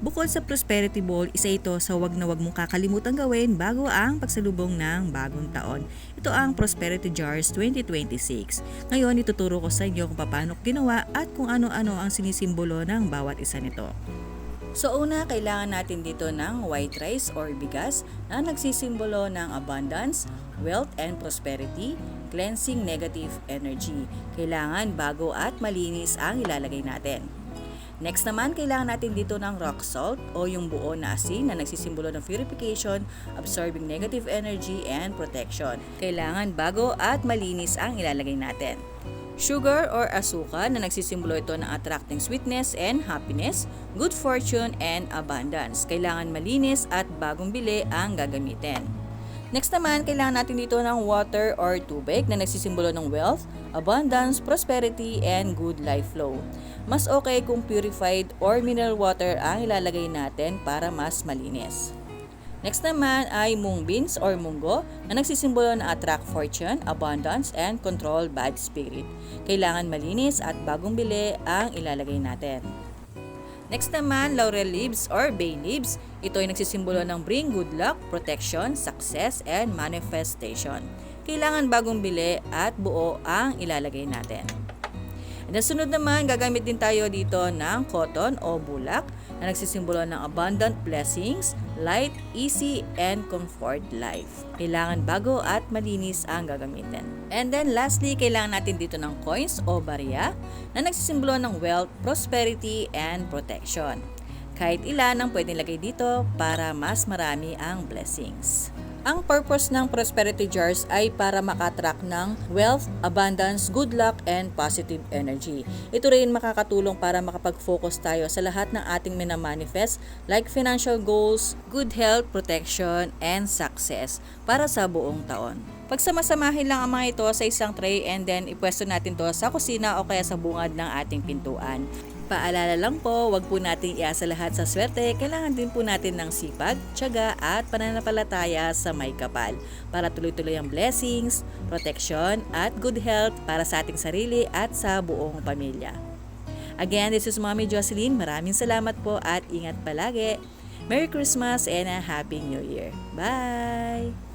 Bukod sa Prosperity Ball, isa ito sa wag na wag mong kakalimutan gawin bago ang pagsalubong ng bagong taon. Ito ang Prosperity Jars 2026. Ngayon, ituturo ko sa inyo kung paano ginawa at kung ano-ano ang sinisimbolo ng bawat isa nito. So una, kailangan natin dito ng white rice or bigas na nagsisimbolo ng abundance, wealth and prosperity, cleansing negative energy. Kailangan bago at malinis ang ilalagay natin. Next naman, kailangan natin dito ng rock salt o yung buo na asin na nagsisimbolo ng purification, absorbing negative energy, and protection. Kailangan bago at malinis ang ilalagay natin. Sugar or asukal na nagsisimbolo ito ng attracting sweetness and happiness, good fortune, and abundance. Kailangan malinis at bagong bili ang gagamitin. Next naman, kailangan natin dito ng water or tubig na nagsisimbolo ng wealth, abundance, prosperity, and good life flow. Mas okay kung purified or mineral water ang ilalagay natin para mas malinis. Next naman ay mung beans or munggo na nagsisimbolo na attract fortune, abundance, and control bad spirit. Kailangan malinis at bagong bili ang ilalagay natin. Next naman, laurel leaves or bay leaves. Ito ay nagsisimbolo ng bring good luck, protection, success, and manifestation. Kailangan bagong bili at buo ang ilalagay natin. And sunod naman, gagamit din tayo dito ng cotton o bulak na nagsisimbolo ng abundant blessings, light, easy, and comfort life. Kailangan bago at malinis ang gagamitin. And then lastly, kailangan natin dito ng coins o barya na nagsisimbolo ng wealth, prosperity, and protection. Kahit ilan ang pwedeng lagay dito para mas marami ang blessings. Ang purpose ng prosperity jars ay para makatrack ng wealth, abundance, good luck, and positive energy. Ito rin makakatulong para makapag-focus tayo sa lahat ng ating minamanifest like financial goals, good health, protection, and success para sa buong taon. Pagsamasamahin lang ang mga ito sa isang tray and then ipwesto natin to sa kusina o kaya sa bungad ng ating pintuan. Paalala lang po, wag po natin iasa lahat sa swerte, kailangan din po natin ng sipag, tiyaga at pananampalataya sa may kapal para tuloy-tuloy ang blessings, protection at good health para sa ating sarili at sa buong pamilya. Again, this is Mommy Jocelyn. Maraming salamat po at ingat palagi. Merry Christmas and a Happy New Year. Bye!